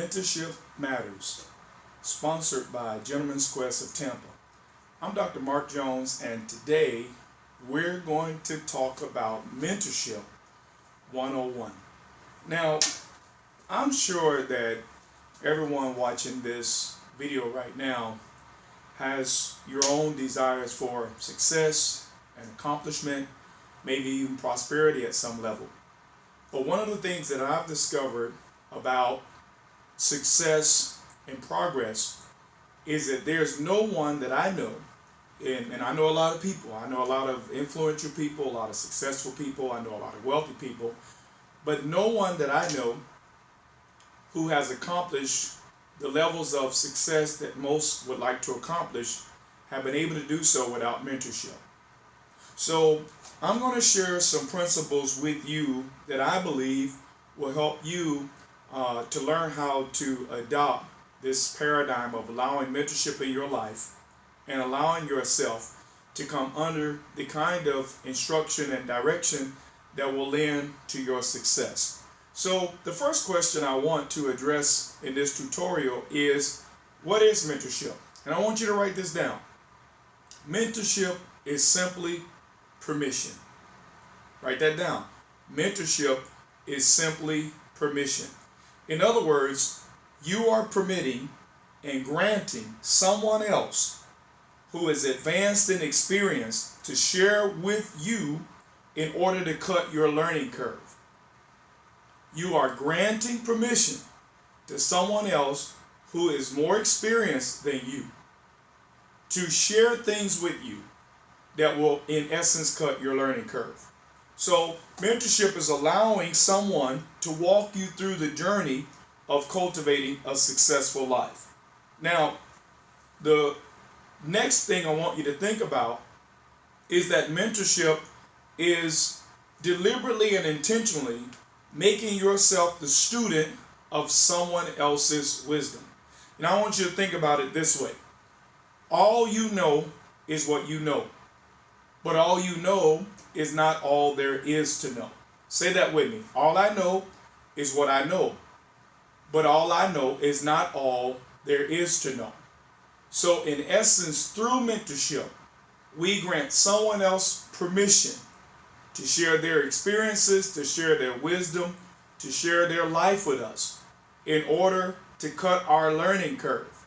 Mentorship Matters, sponsored by Gentlemen's Quest of Tampa. I'm Dr. Mark Jones, and today we're going to talk about Mentorship 101. Now, I'm sure that everyone watching this video right now has your own desires for success and accomplishment, maybe even prosperity at some level. But one of the things that I've discovered about success and progress is that there's no one that I know, and I know a lot of people. I know a lot of influential people, a lot of successful people. I know a lot of wealthy people, but no one that I know who has accomplished the levels of success that most would like to accomplish have been able to do so without mentorship. So I'm going to share some principles with you that I believe will help you to learn how to adopt this paradigm of allowing mentorship in your life and allowing yourself to come under the kind of instruction and direction that will lend to your success. So the first question I want to address in this tutorial is, what is mentorship? And I want you to write this down. Mentorship is simply permission. Write that down. Mentorship is simply permission. In other words, you are permitting and granting someone else who is advanced in experience to share with you in order to cut your learning curve. You are granting permission to someone else who is more experienced than you to share things with you that will, in essence, cut your learning curve. So mentorship is allowing someone to walk you through the journey of cultivating a successful life. Now, the next thing I want you to think about is that mentorship is deliberately and intentionally making yourself the student of someone else's wisdom. And I want you to think about it this way. All you know is what you know. But all you know is not all there is to know. Say that with me. All I know is what I know. But all I know is not all there is to know. So in essence, through mentorship, we grant someone else permission to share their experiences, to share their wisdom, to share their life with us in order to cut our learning curve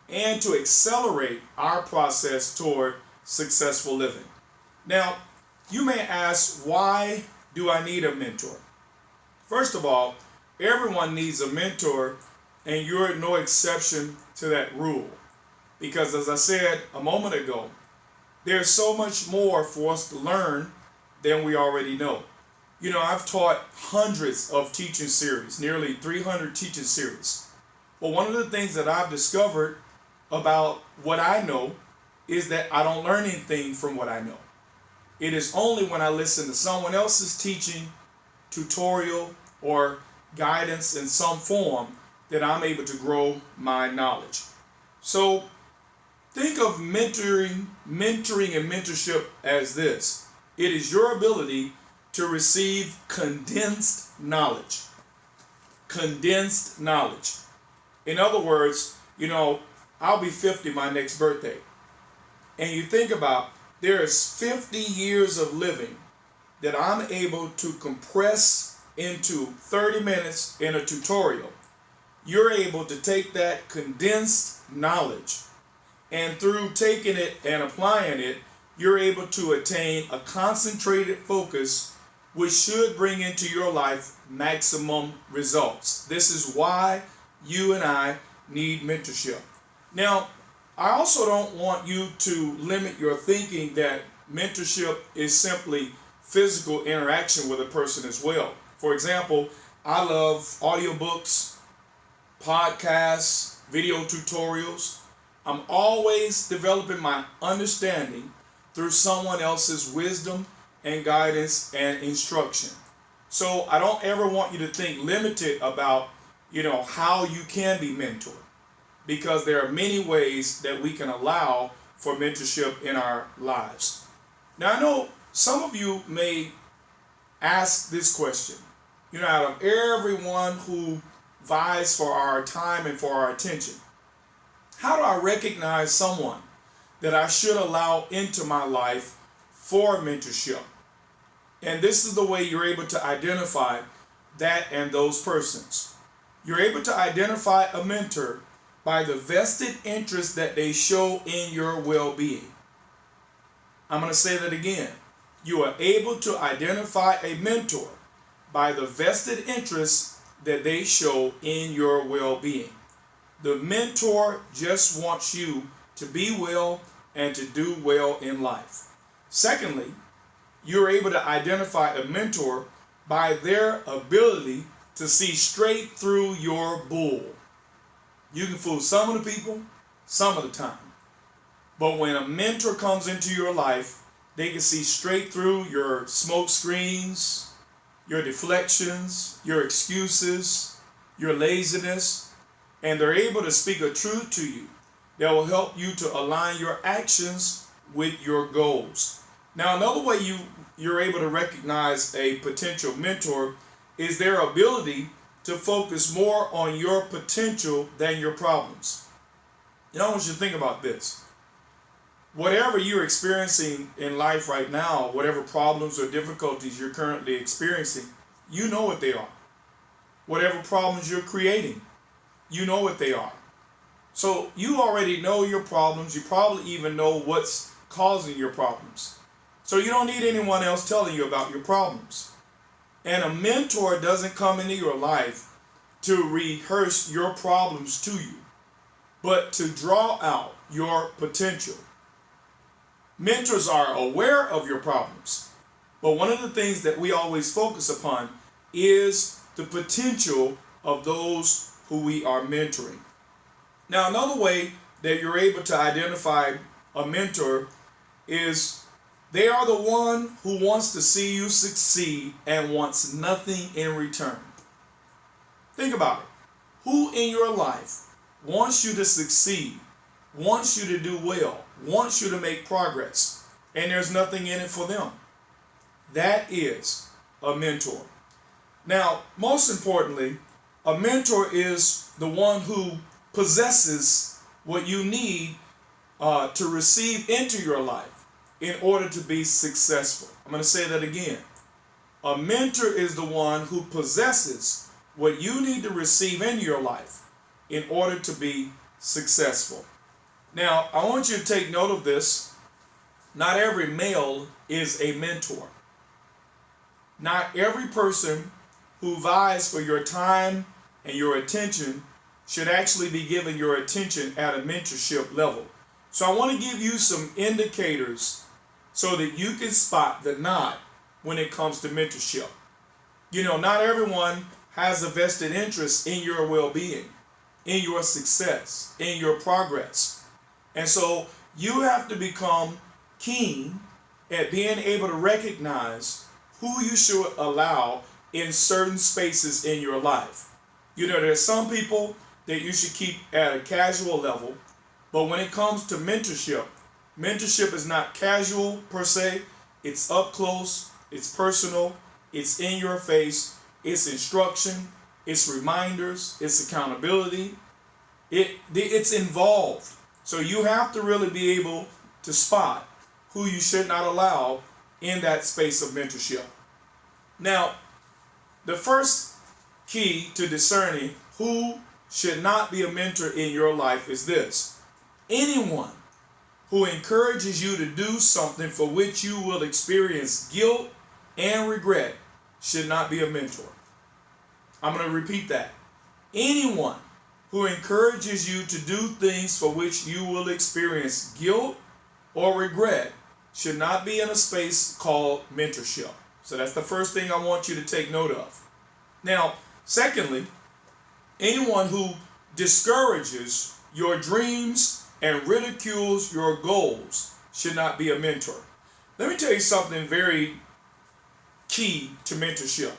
and to accelerate our process toward successful living. Now, you may ask, why do I need a mentor? First of all, everyone needs a mentor, and you're no exception to that rule. Because as I said a moment ago, there's so much more for us to learn than we already know. You know, I've taught hundreds of teaching series, nearly 300 teaching series. But one of the things that I've discovered about what I know is that I don't learn anything from what I know. It is only when I listen to someone else's teaching, tutorial, or guidance in some form that I'm able to grow my knowledge. So think of mentoring and mentorship as this. It is your ability to receive condensed knowledge. Condensed knowledge. In other words, you know, I'll be 50 my next birthday. And you think about, there is 50 years of living that I'm able to compress into 30 minutes in a tutorial. You're able to take that condensed knowledge, and through taking it and applying it, you're able to attain a concentrated focus which should bring into your life maximum results. This is why you and I need mentorship. Now, I also don't want you to limit your thinking that mentorship is simply physical interaction with a person as well. For example, I love audiobooks, podcasts, video tutorials. I'm always developing my understanding through someone else's wisdom and guidance and instruction. So I don't ever want you to think limited about, how you can be mentored, because there are many ways that we can allow for mentorship in our lives. Now, I know some of you may ask this question. Out of everyone who vies for our time and for our attention. How do I recognize someone that I should allow into my life for mentorship? And this is the way you're able to identify that and those persons. You're able to identify a mentor by the vested interest that they show in your well-being. I'm going to say that again. You are able to identify a mentor by the vested interest that they show in your well-being. The mentor just wants you to be well and to do well in life. Secondly, you're able to identify a mentor by their ability to see straight through your bull. You can fool some of the people some of the time. But when a mentor comes into your life, they can see straight through your smoke screens, your deflections, your excuses, your laziness, and they're able to speak a truth to you that will help you to align your actions with your goals. Now, another way you're able to recognize a potential mentor is their ability to focus more on your potential than your problems. I want you to think about this. Whatever you're experiencing in life right now, whatever problems or difficulties you're currently experiencing, you know what they are. Whatever problems you're creating, you know what they are. So you already know your problems. You probably even know what's causing your problems. So you don't need anyone else telling you about your problems. And a mentor doesn't come into your life to rehearse your problems to you, but to draw out your potential. Mentors are aware of your problems, but one of the things that we always focus upon is the potential of those who we are mentoring. Now, another way that you're able to identify a mentor is they are the one who wants to see you succeed and wants nothing in return. Think about it. Who in your life wants you to succeed, wants you to do well, wants you to make progress, and there's nothing in it for them? That is a mentor. Now, most importantly, a mentor is the one who possesses what you need to receive into your life in order to be successful. I'm going to say that again. A mentor is the one who possesses what you need to receive into your life in order to be successful. Now, I want you to take note of this. Not every male is a mentor. Not every person who vies for your time and your attention should actually be given your attention at a mentorship level. So I want to give you some indicators so that you can spot the knot when it comes to mentorship. Not everyone has a vested interest in your well-being, in your success, in your progress. And so you have to become keen at being able to recognize who you should allow in certain spaces in your life. There's some people that you should keep at a casual level, but when it comes to mentorship, mentorship is not casual per se. It's up close, it's personal, it's in your face, it's instruction, it's reminders, it's accountability, it's involved. So you have to really be able to spot who you should not allow in that space of mentorship. Now, the first key to discerning who should not be a mentor in your life is this: anyone who encourages you to do something for which you will experience guilt and regret should not be a mentor. I'm going to repeat that. Anyone who encourages you to do things for which you will experience guilt or regret should not be in a space called mentorship. So that's the first thing I want you to take note of. Now, secondly, anyone who discourages your dreams and ridicules your goals should not be a mentor. Let me tell you something very key to mentorship.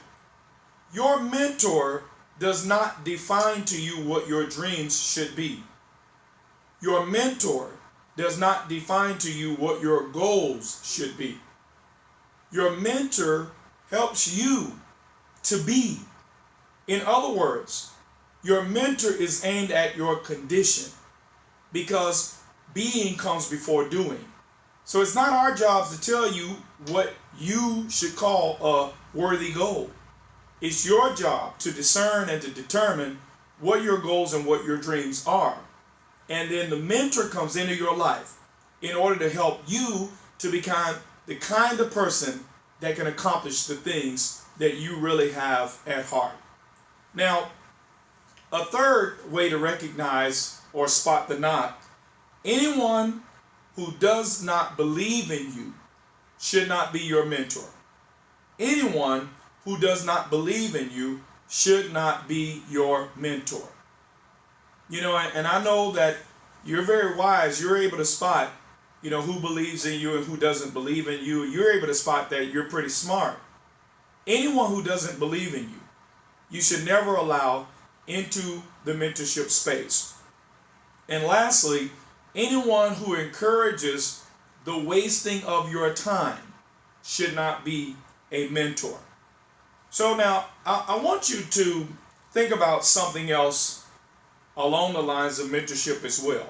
Your mentor does not define to you what your dreams should be. Your mentor does not define to you what your goals should be. Your mentor helps you to be. In other words, Your mentor is aimed at your condition because being comes before doing. So it's not our job to tell you what you should call a worthy goal. It's your job to discern and to determine what your goals and what your dreams are. And then the mentor comes into your life in order to help you to become the kind of person that can accomplish the things that you really have at heart. Now, a third way to recognize or spot the knot: anyone who does not believe in you should not be your mentor. Anyone who does not believe in you should not be your mentor. And I know that you're very wise. You're able to spot, who believes in you and who doesn't believe in you. You're able to spot that. You're pretty smart. Anyone who doesn't believe in you, you should never allow into the mentorship space. And lastly, anyone who encourages the wasting of your time should not be a mentor. So now I want you to think about something else along the lines of mentorship as well.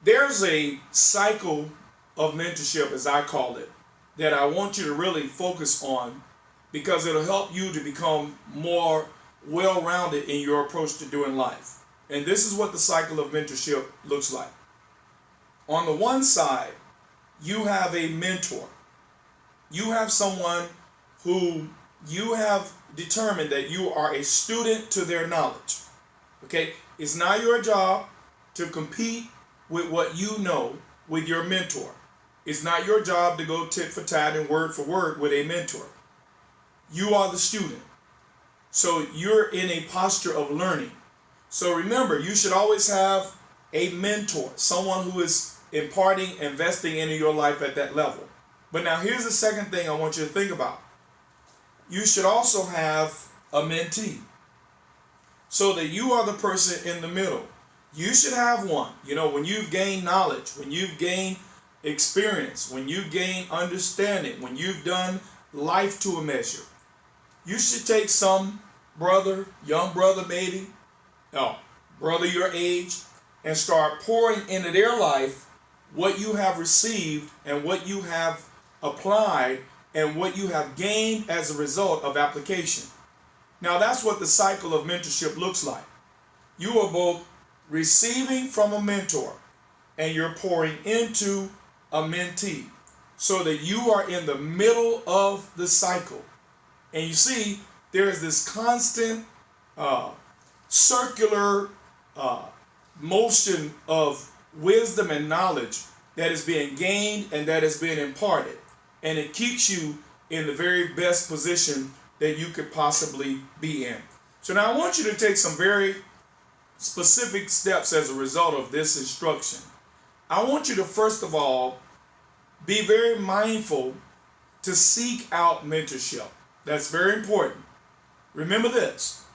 There's a cycle of mentorship, as I call it, that I want you to really focus on because it'll help you to become more well-rounded in your approach to doing life. And this is what the cycle of mentorship looks like. On the one side, you have a mentor. You have someone who you have determined that you are a student to their knowledge. Okay? It's not your job to compete with what you know with your mentor. It's not your job to go tit for tat and word for word with a mentor. You are the student. So you're in a posture of learning. So remember, you should always have a mentor, someone who is imparting, investing into your life at that level. But now here's the second thing I want you to think about. You should also have a mentee, so that you are the person in the middle. You should have one. When you've gained knowledge, when you've gained experience, when you've gained understanding, when you've done life to a measure, you should take some brother, young brother maybe, brother your age, and start pouring into their life what you have received and what you have applied and what you have gained as a result of application. Now that's what the cycle of mentorship looks like. You are both receiving from a mentor and you're pouring into a mentee so that you are in the middle of the cycle. And you see, there is this constant circular motion of wisdom and knowledge that is being gained and that is being imparted. And it keeps you in the very best position that you could possibly be in. So now I want you to take some very specific steps as a result of this instruction. I want you to first of all be very mindful to seek out mentorship. That's very important. Remember this.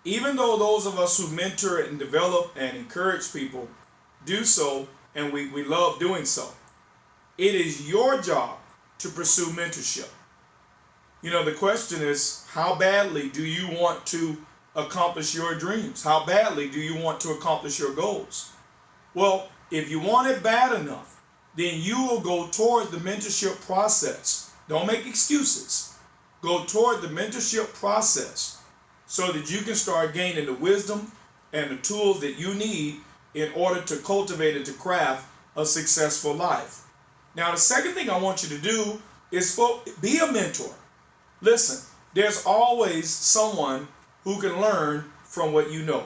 Even though those of us who mentor and develop and encourage people do so, and we love doing so, it is your job to pursue mentorship. The question is, how badly do you want to accomplish your dreams? How badly do you want to accomplish your goals? Well, if you want it bad enough, then you will go toward the mentorship process. Don't make excuses. Go toward the mentorship process so that you can start gaining the wisdom and the tools that you need in order to cultivate and to craft a successful life. Now, the second thing I want you to do is be a mentor. Listen, there's always someone who can learn from what you know.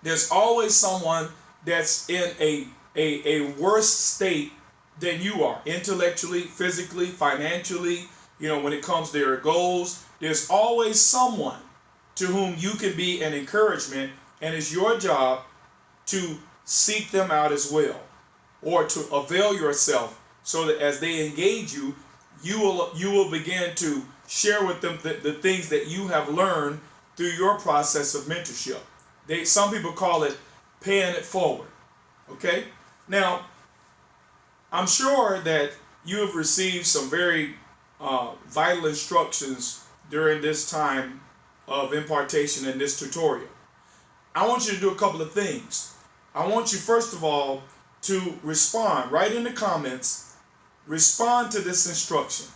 There's always someone that's in a worse state than you are, intellectually, physically, financially, when it comes to their goals. There's always someone to whom you can be an encouragement, and it's your job to seek them out as well, or to avail yourself so that as they engage you, you will begin to share with them the things that you have learned through your process of mentorship. Some people call it paying it forward. Okay? Now, I'm sure that you have received some very vital instructions during this time of impartation in this tutorial. I want you to do a couple of things. I want you, first of all, to respond right in the comments. Respond to this instruction.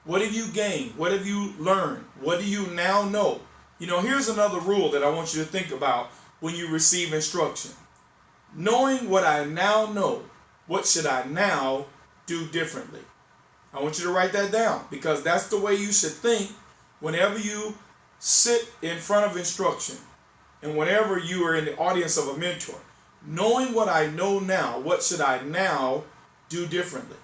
What have you gained? What have you learned? What do you now know? Here's another rule that I want you to think about when you receive instruction. Knowing what I now know, what should I now do differently? I want you to write that down, because that's the way you should think whenever you sit in front of instruction and whenever you are in the audience of a mentor. Knowing what I know now, what should I now do differently?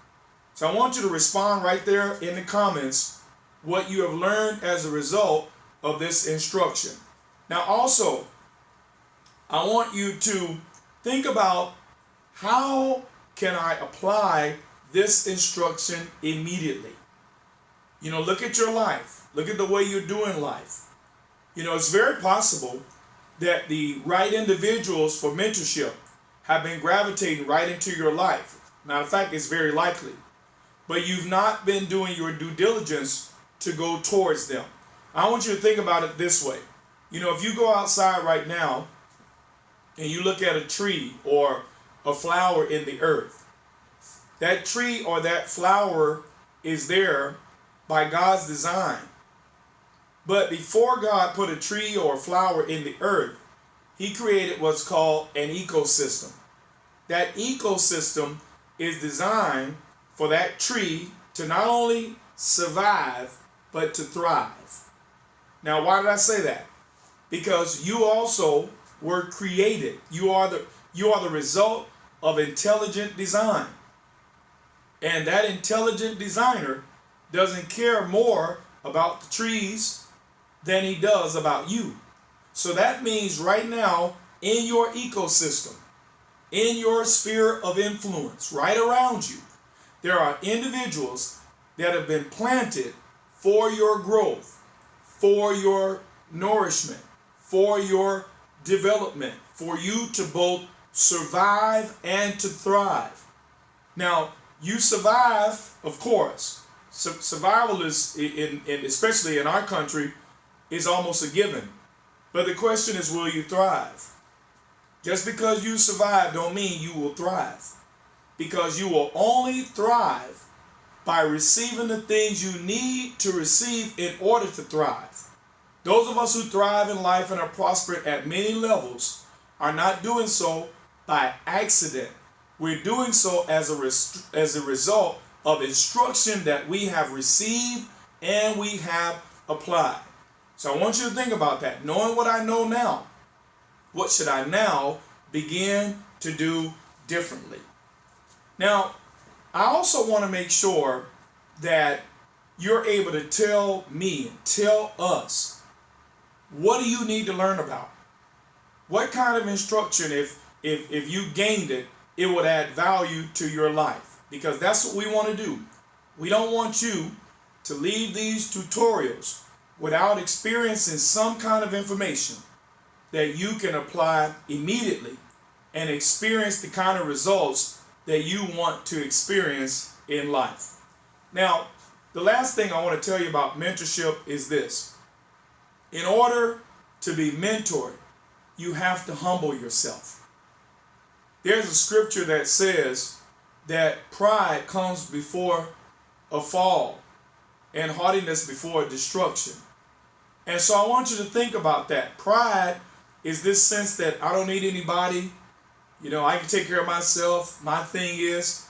So I want you to respond right there in the comments what you have learned as a result of this instruction. Now also, I want you to think about, how can I apply this instruction immediately? Look at your life. Look at the way you're doing life. It's very possible that the right individuals for mentorship have been gravitating right into your life. Matter of fact, it's very likely. But you've not been doing your due diligence to go towards them. I want you to think about it this way. If you go outside right now and you look at a tree or a flower in the earth, that tree or that flower is there by God's design. But before God put a tree or a flower in the earth, He created what's called an ecosystem. That ecosystem is designed for that tree to not only survive, but to thrive. Now, why did I say that? Because you also were created. You are the result of intelligent design. And that intelligent designer doesn't care more about the trees than he does about you. So that means right now, in your ecosystem, in your sphere of influence, right around you, there are individuals that have been planted for your growth, for your nourishment, for your development, for you to both survive and to thrive. Now, you survive, of course. Survival is, especially in our country, is almost a given. But the question is, will you thrive? Just because you survive don't mean you will thrive. Because you will only thrive by receiving the things you need to receive in order to thrive. Those of us who thrive in life and are prosperous at many levels are not doing so by accident. We're doing so as a result of instruction that we have received and we have applied. So I want you to think about that. Knowing what I know now, what should I now begin to do differently? Now, I also want to make sure that you're able to tell me, tell us, what do you need to learn about? What kind of instruction, if you gained it, it would add value to your life? Because that's what we want to do. We don't want you to leave these tutorials without experiencing some kind of information that you can apply immediately and experience the kind of results that you want to experience in life. Now, the last thing I want to tell you about mentorship is this. In order to be mentored, you have to humble yourself. There's a scripture that says that pride comes before a fall and haughtiness before destruction. And so I want you to think about that. Pride is this sense that I don't need anybody. I can take care of myself. My thing is,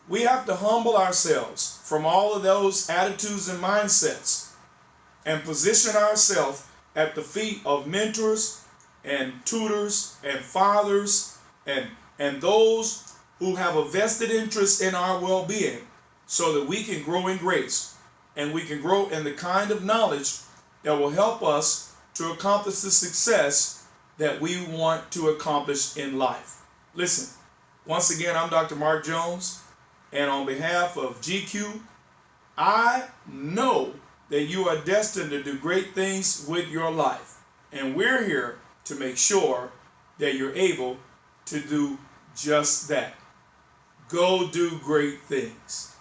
we have to humble ourselves from all of those attitudes and mindsets and position ourselves at the feet of mentors and tutors and fathers and those who have a vested interest in our well-being, so that we can grow in grace and we can grow in the kind of knowledge that will help us to accomplish the success that we want to accomplish in life. Listen, once again, I'm Dr. Mark Jones, and on behalf of GQ, I know that you are destined to do great things with your life, and we're here to make sure that you're able to do just that. Go do great things.